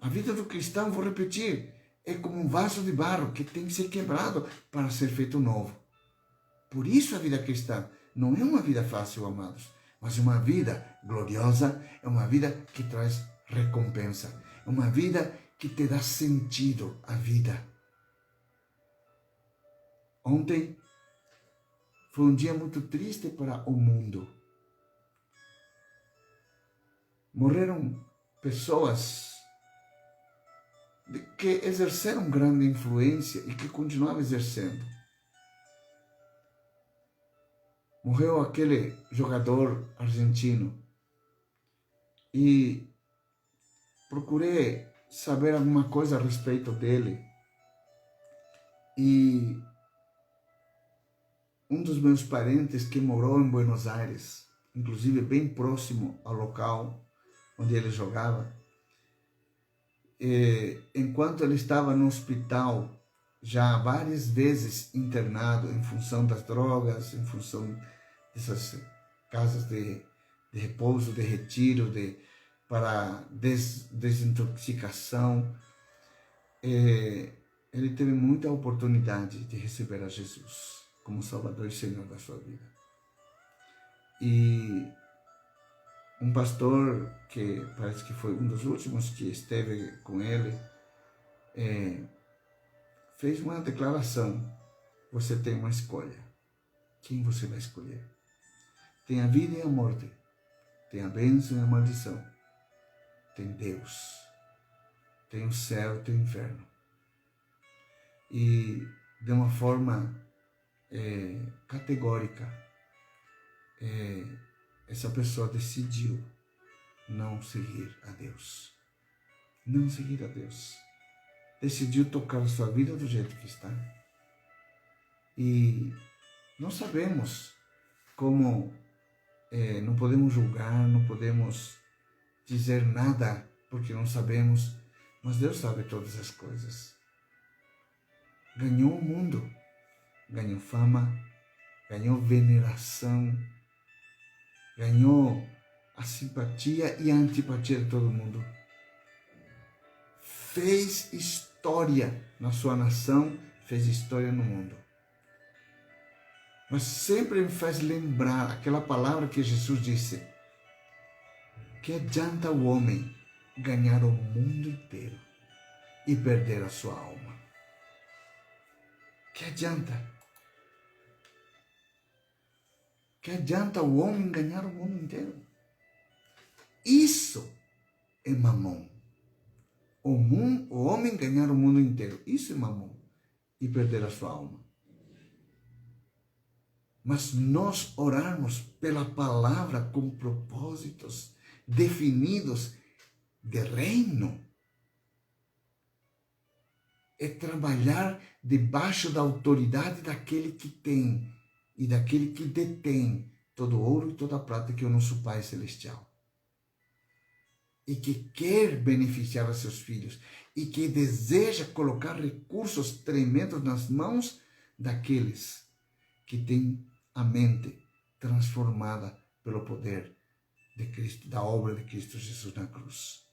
A vida do cristão, vou repetir, é como um vaso de barro que tem que ser quebrado para ser feito novo. Por isso a vida cristã não é uma vida fácil, amados, mas uma vida gloriosa, é uma vida que traz recompensa, é uma vida que te dá sentido à vida. Ontem foi um dia muito triste para o mundo. Morreram pessoas que exerceram grande influência e que continuavam exercendo. Morreu aquele jogador argentino e procurei saber alguma coisa a respeito dele. E um dos meus parentes que morou em Buenos Aires, inclusive bem próximo ao local onde ele jogava, enquanto ele estava no hospital, já várias vezes internado em função das drogas, em função dessas casas de repouso, de retiro, para desintoxicação, ele teve muita oportunidade de receber a Jesus como Salvador e Senhor da sua vida. E um pastor, que parece que foi um dos últimos que esteve com ele, fez uma declaração: você tem uma escolha. Quem você vai escolher? Tem a vida e a morte, tem a bênção e a maldição, tem Deus, tem o céu e tem o inferno. E de uma forma categórica, essa pessoa decidiu não seguir a Deus. Não seguir a Deus. Decidiu tocar a sua vida do jeito que está. E não sabemos como, não podemos julgar, não podemos dizer nada, porque não sabemos, mas Deus sabe todas as coisas. Ganhou o mundo, ganhou fama, ganhou veneração, ganhou a simpatia e a antipatia de todo mundo. Fez história na sua nação, fez história no mundo. Mas sempre me faz lembrar aquela palavra que Jesus disse: que adianta o homem ganhar o mundo inteiro e perder a sua alma? Que adianta? Que adianta o homem ganhar o mundo inteiro? Isso é mamon. O homem ganhar o mundo inteiro, isso é mamon, e perder a sua alma. Mas nós orarmos pela palavra com propósitos definidos de reino, é trabalhar debaixo da autoridade daquele que tem e daquele que detém todo o ouro e toda a prata, que é o nosso Pai Celestial. E que quer beneficiar os seus filhos, e que deseja colocar recursos tremendos nas mãos daqueles que têm a mente transformada pelo poder de Cristo, da obra de Cristo Jesus na cruz.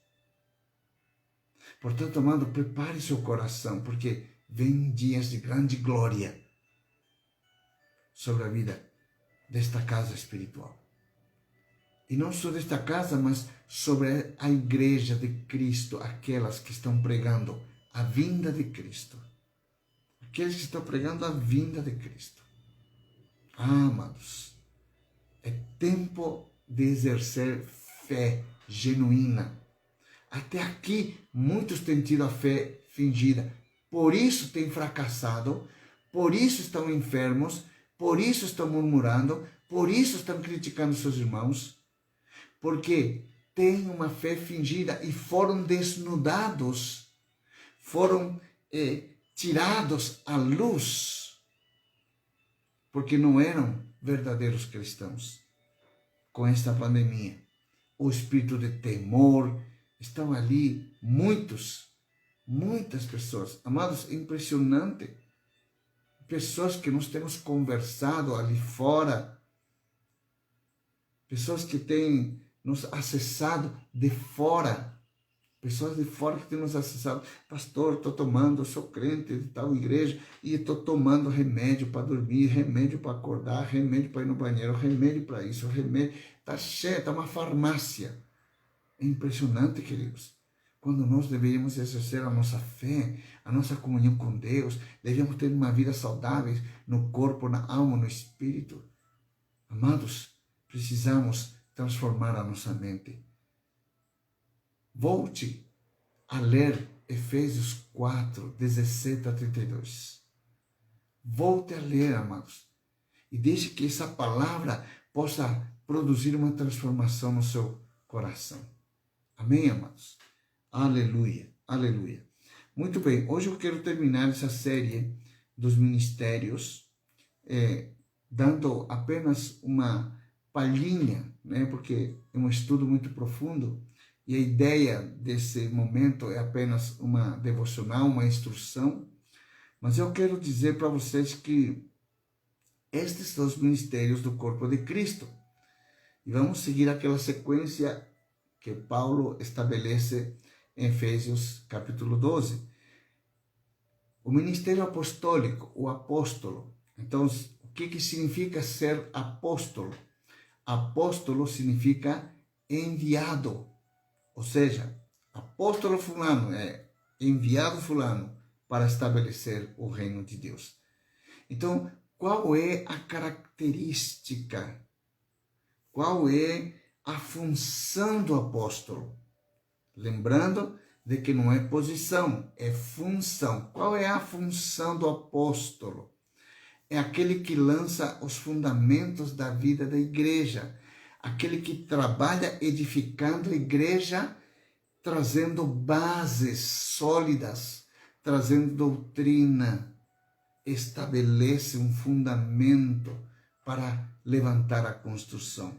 Portanto, amado, prepare seu coração, porque vem dias de grande glória sobre a vida desta casa espiritual. E não só desta casa, mas sobre a igreja de Cristo, aquelas que estão pregando a vinda de Cristo. Aqueles que estão pregando a vinda de Cristo. Amados, é tempo de exercer fé genuína. Até aqui, muitos têm tido a fé fingida. Por isso têm fracassado, por isso estão enfermos, por isso estão murmurando, por isso estão criticando seus irmãos. Porque têm uma fé fingida e foram desnudados, foram tirados à luz, porque não eram verdadeiros cristãos. Com esta pandemia, o espírito de temor, estão ali muitas pessoas. Amados, é impressionante. Pessoas que nós temos conversado ali fora, pessoas que têm nos acessado de fora, pessoas de fora que têm nos acessado. Pastor, estou tomando, sou crente de tal igreja e estou tomando remédio para dormir, remédio para acordar, remédio para ir no banheiro, remédio para isso, remédio. Está cheio, está uma farmácia. É impressionante, queridos. Quando nós deveríamos exercer a nossa fé, a nossa comunhão com Deus, deveríamos ter uma vida saudável no corpo, na alma, no espírito. Amados, precisamos transformar a nossa mente. Volte a ler Efésios 4, 17 a 32. Volte a ler, amados. E deixe que essa palavra possa produzir uma transformação no seu coração. Amém, amados? Aleluia, aleluia. Muito bem, hoje eu quero terminar essa série dos ministérios, dando apenas uma palhinha, né? Porque é um estudo muito profundo e a ideia desse momento é apenas uma devocional, uma instrução. Mas eu quero dizer para vocês que estes são os ministérios do corpo de Cristo. E vamos seguir aquela sequência que Paulo estabelece em Efésios capítulo 12. O ministério apostólico, o apóstolo. Então, o que significa ser apóstolo? Apóstolo significa enviado. Ou seja, apóstolo fulano é enviado fulano para estabelecer o reino de Deus. Então, qual é a característica? Qual é a função do apóstolo? Lembrando de que não é posição, é função. Qual é a função do apóstolo? É aquele que lança os fundamentos da vida da igreja, aquele que trabalha edificando a igreja, trazendo bases sólidas, trazendo doutrina, estabelece um fundamento para levantar a construção.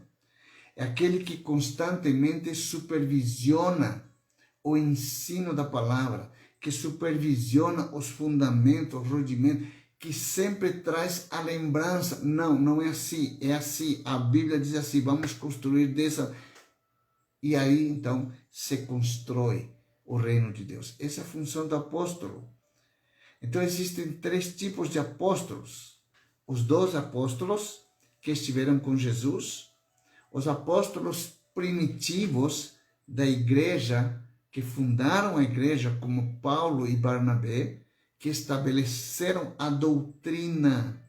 É aquele que constantemente supervisiona o ensino da palavra, que supervisiona os fundamentos, os rudimentos, que sempre traz a lembrança. Não é assim, é assim. A Bíblia diz assim, vamos construir dessa. E aí, então, se constrói o reino de Deus. Essa é a função do apóstolo. Então, existem 3 tipos de apóstolos. Os 12 apóstolos que estiveram com Jesus, os apóstolos primitivos da igreja, que fundaram a igreja, como Paulo e Barnabé, que estabeleceram a doutrina.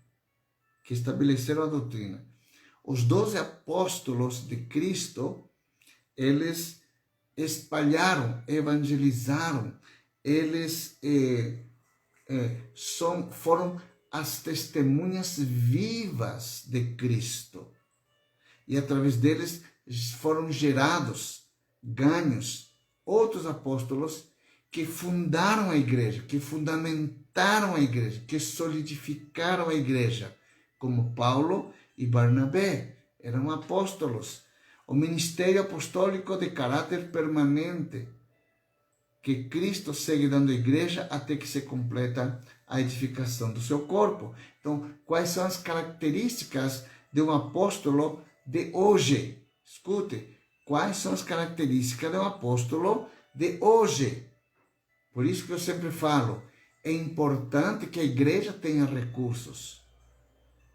Os 12 apóstolos de Cristo, eles espalharam, evangelizaram, eles foram as testemunhas vivas de Cristo. E através deles foram gerados, ganhos, outros apóstolos que fundaram a igreja, que fundamentaram a igreja, que solidificaram a igreja, como Paulo e Barnabé, eram apóstolos. O ministério apostólico de caráter permanente, que Cristo segue dando à igreja até que se completa a edificação do seu corpo. Então, quais são as características de um apóstolo de hoje? Escute, quais são as características de um apóstolo de hoje? Por isso que eu sempre falo, é importante que a igreja tenha recursos.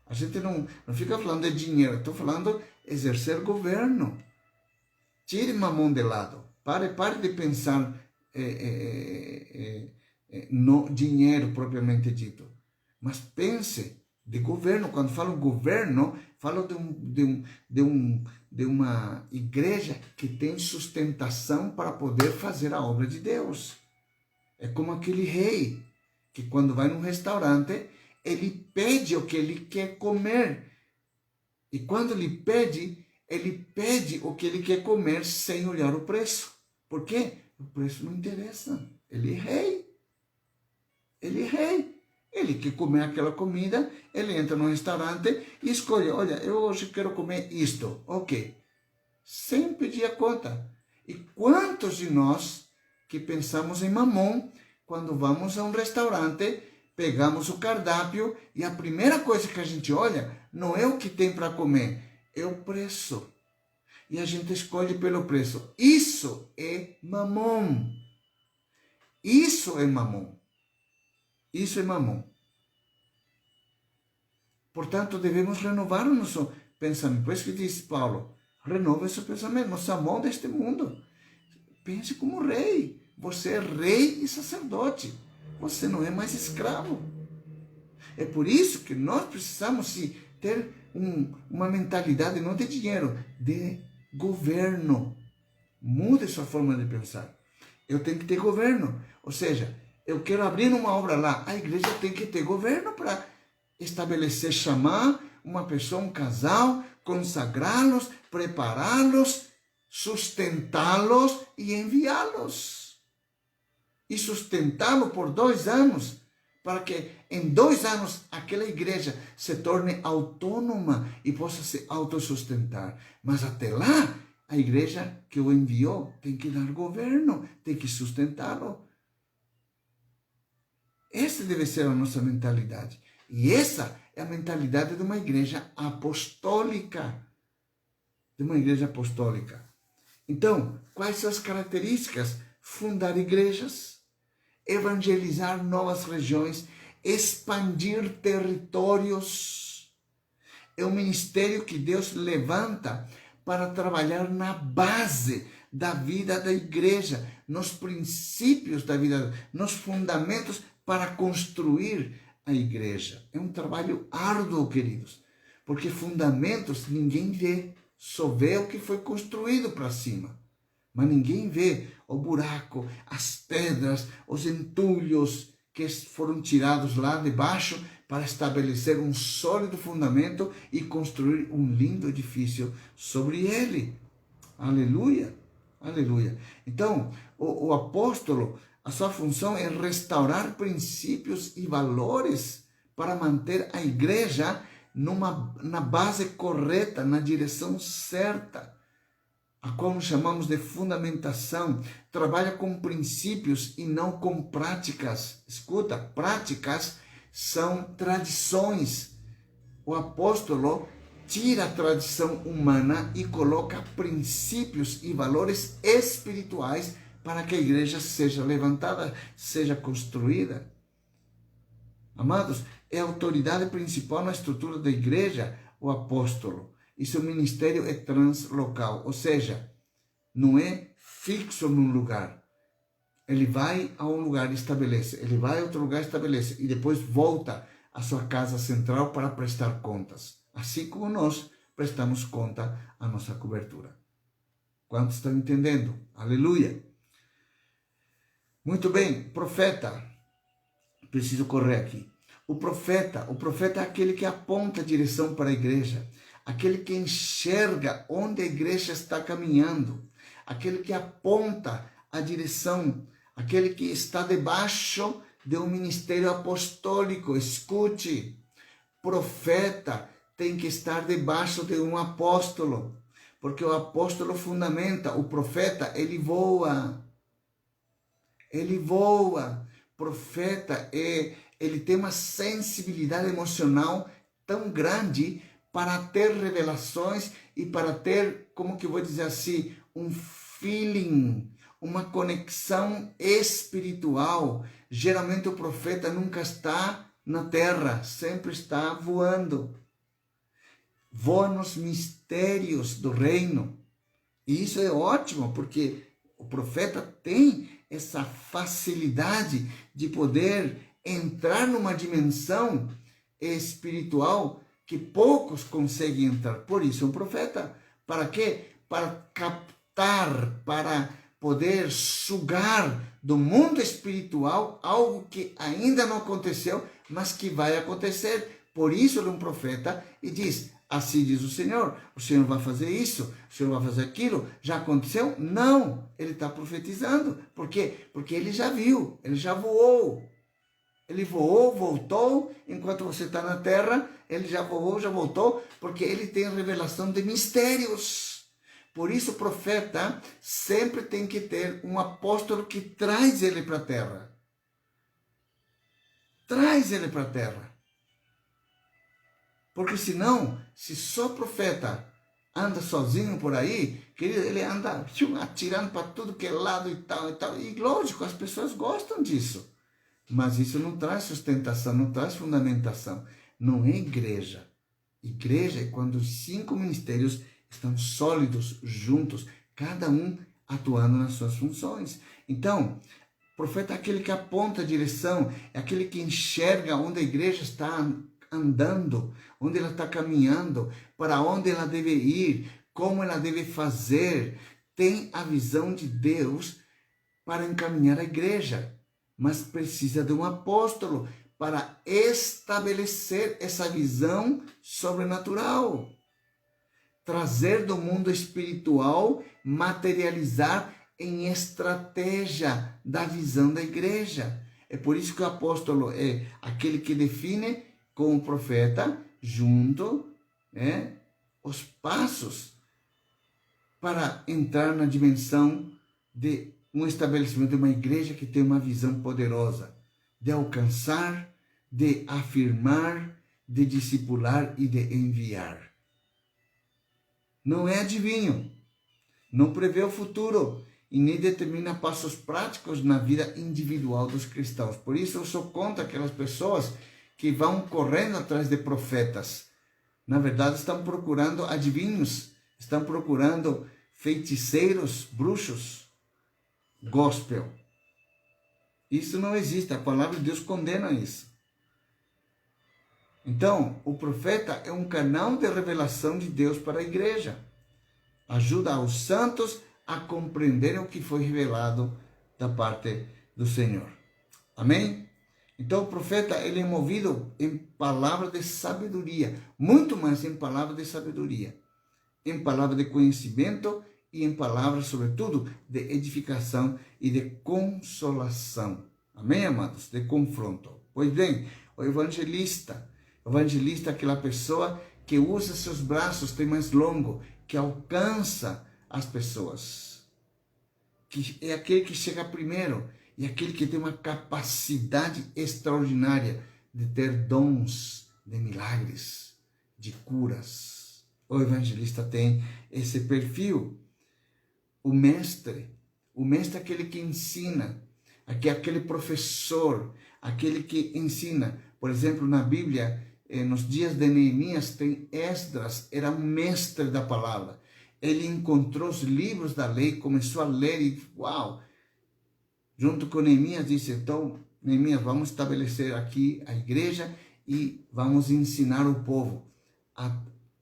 A gente não fica falando de dinheiro, estou falando exercer governo. Tire mamão de lado. Pare de pensar no dinheiro propriamente dito. Mas pense de governo. Quando falo governo, falo de uma igreja que tem sustentação para poder fazer a obra de Deus. É como aquele rei que quando vai num restaurante, ele pede o que ele quer comer. E quando ele pede o que ele quer comer sem olhar o preço. Por quê? O preço não interessa. Ele é rei. Ele quer comer aquela comida, ele entra no restaurante e escolhe, olha, eu hoje quero comer isto. Ok. Sem pedir a conta. E quantos de nós que pensamos em mamão, quando vamos a um restaurante, pegamos o cardápio e a primeira coisa que a gente olha não é o que tem para comer, é o preço. E a gente escolhe pelo preço. Isso é mamão. Isso é mamão. Portanto, devemos renovar o nosso pensamento. Por isso que diz Paulo, renova esse pensamento, não se amolde deste mundo. Pense como rei. Você é rei e sacerdote. Você não é mais escravo. É por isso que nós precisamos ter uma mentalidade não de dinheiro, de governo. Mude sua forma de pensar. Eu tenho que ter governo. Ou seja, eu quero abrir uma obra lá. A igreja tem que ter governo para estabelecer, chamar uma pessoa, um casal, consagrá-los, prepará-los, sustentá-los e enviá-los. E sustentá-lo por 2 anos, para que em 2 anos aquela igreja se torne autônoma e possa se autossustentar. Mas até lá, a igreja que o enviou tem que dar governo, tem que sustentá-lo. Essa deve ser a nossa mentalidade. E essa é a mentalidade de uma igreja apostólica. Então, quais são as características? Fundar igrejas, evangelizar novas regiões, expandir territórios. É um ministério que Deus levanta para trabalhar na base da vida da igreja, nos princípios da vida, nos fundamentos para construir a igreja. É um trabalho árduo, queridos, porque fundamentos ninguém vê, só vê o que foi construído para cima. Mas ninguém vê o buraco, as pedras, os entulhos que foram tirados lá de baixo para estabelecer um sólido fundamento e construir um lindo edifício sobre ele. Aleluia, aleluia. Então, o apóstolo, a sua função é restaurar princípios e valores para manter a igreja na base correta, na direção certa, a qual chamamos de fundamentação. Trabalha com princípios e não com práticas. Escuta, práticas são tradições. O apóstolo tira a tradição humana e coloca princípios e valores espirituais para que a igreja seja levantada, seja construída. Amados, é a autoridade principal na estrutura da igreja, o apóstolo. E seu ministério é translocal, ou seja, não é fixo num lugar. Ele vai a um lugar e estabelece, ele vai a outro lugar e estabelece, e depois volta à sua casa central para prestar contas. Assim como nós prestamos conta à nossa cobertura. Quantos estão entendendo? Aleluia! Muito bem, profeta. Preciso correr aqui. O profeta é aquele que aponta a direção para a igreja, aquele que enxerga onde a igreja está caminhando, aquele que aponta a direção, aquele que está debaixo de um ministério apostólico. Escute, profeta tem que estar debaixo de um apóstolo, porque o apóstolo fundamenta, o profeta, ele voa. Ele voa. Profeta, ele tem uma sensibilidade emocional tão grande para ter revelações e para ter, como que eu vou dizer assim, um feeling, uma conexão espiritual. Geralmente o profeta nunca está na terra, sempre está voando. Voa nos mistérios do reino. E isso é ótimo, porque o profeta tem essa facilidade de poder entrar numa dimensão espiritual que poucos conseguem entrar. Por isso é um profeta. Para quê? Para captar, para poder sugar do mundo espiritual algo que ainda não aconteceu, mas que vai acontecer. Por isso ele é um profeta e diz: assim diz o Senhor vai fazer isso, o Senhor vai fazer aquilo. Já aconteceu? Não, ele está profetizando. Por quê? Porque ele já viu, ele já voou. Ele voou, voltou, enquanto você está na terra, ele já voou, já voltou, porque ele tem revelação de mistérios. Por isso o profeta sempre tem que ter um apóstolo que traz ele para a terra. Traz ele para a terra. Porque senão, se só profeta anda sozinho por aí, querido, ele anda atirando para tudo que é lado e tal e tal. E lógico, as pessoas gostam disso. Mas isso não traz sustentação, não traz fundamentação. Não é igreja. Igreja é quando os 5 ministérios estão sólidos, juntos, cada um atuando nas suas funções. Então, o profeta é aquele que aponta a direção, é aquele que enxerga onde a igreja está andando, onde ela está caminhando, para onde ela deve ir, como ela deve fazer. Tem a visão de Deus para encaminhar a igreja, mas precisa de um apóstolo para estabelecer essa visão sobrenatural. Trazer do mundo espiritual, materializar em estratégia da visão da igreja. É por isso que o apóstolo é aquele que define com o profeta, junto, os passos para entrar na dimensão de um estabelecimento de uma igreja que tem uma visão poderosa de alcançar, de afirmar, de discipular e de enviar. Não é adivinho, não prevê o futuro e nem determina passos práticos na vida individual dos cristãos. Por isso eu sou contra aquelas pessoas que vão correndo atrás de profetas. Na verdade, estão procurando adivinhos, estão procurando feiticeiros, bruxos, gospel. Isso não existe, a palavra de Deus condena isso. Então, o profeta é um canal de revelação de Deus para a igreja. Ajuda os santos a compreenderem o que foi revelado da parte do Senhor. Amém? Então o profeta, ele é movido em palavras de sabedoria, muito mais em palavras de sabedoria, em palavras de conhecimento e em palavras, sobretudo, de edificação e de consolação. Amém, amados? De confronto. Pois bem, o evangelista é aquela pessoa que usa seus braços, tem mais longo, que alcança as pessoas, que é aquele que chega primeiro, e aquele que tem uma capacidade extraordinária de ter dons de milagres, de curas. O evangelista tem esse perfil. O mestre é aquele que ensina, aquele professor, aquele que ensina. Por exemplo, na Bíblia, nos dias de Neemias, tem Esdras, era um mestre da palavra. Ele encontrou os livros da lei, começou a ler e, uau! Junto com Neemias, disse, então, Neemias, vamos estabelecer aqui a igreja e vamos ensinar o povo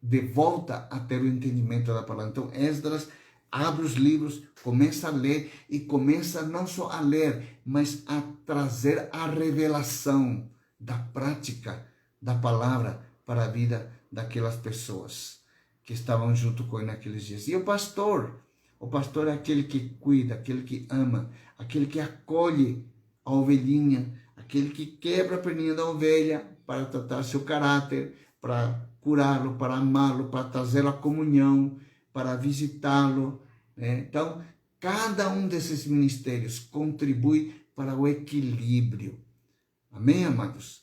de volta a ter o entendimento da palavra. Então, Esdras abre os livros, começa a ler e começa não só a ler, mas a trazer a revelação da prática da palavra para a vida daquelas pessoas que estavam junto com ele naqueles dias. E o pastor é aquele que cuida, aquele que ama, aquele que acolhe a ovelhinha, aquele que quebra a perninha da ovelha para tratar seu caráter, para curá-lo, para amá-lo, para trazê-lo à comunhão, para visitá-lo. Então, cada um desses ministérios contribui para o equilíbrio. Amém, amados?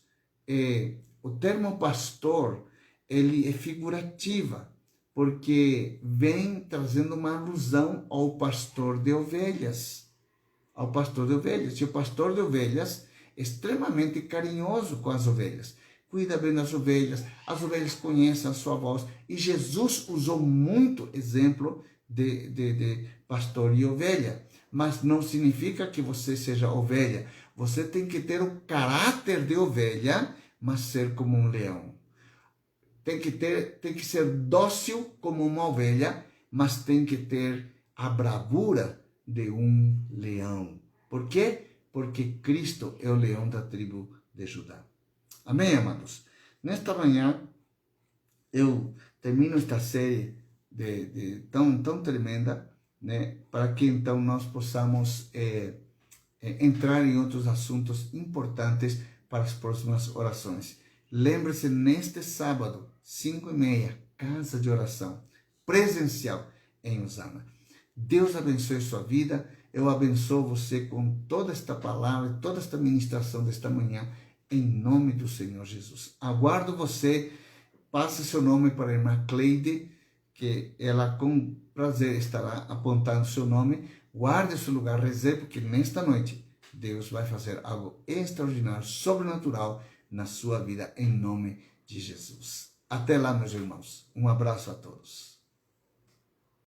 O termo pastor, ele é figurativa, porque vem trazendo uma alusão ao pastor de ovelhas. Ao pastor de ovelhas. E o pastor de ovelhas é extremamente carinhoso com as ovelhas. Cuida bem das ovelhas, as ovelhas conhecem a sua voz. E Jesus usou muito exemplo de pastor e ovelha. Mas não significa que você seja ovelha. Você tem que ter o caráter de ovelha, mas ser como um leão. Tem que ser dócil como uma ovelha, mas tem que ter a bravura de um leão. Por quê? Porque Cristo é o leão da tribo de Judá. Amém, amados? Nesta manhã, eu termino esta série tão tremenda, né, para que então nós possamos entrar em outros assuntos importantes para as próximas orações. Lembre-se, neste sábado, 5h30, casa de oração, presencial em Osana. Deus abençoe sua vida, eu abençoo você com toda esta palavra, toda esta ministração desta manhã, em nome do Senhor Jesus. Aguardo você, passe seu nome para a irmã Cleide, que ela com prazer estará apontando seu nome. Guarde seu lugar, reserve, porque nesta noite Deus vai fazer algo extraordinário, sobrenatural na sua vida, em nome de Jesus. Até lá, meus irmãos. Um abraço a todos.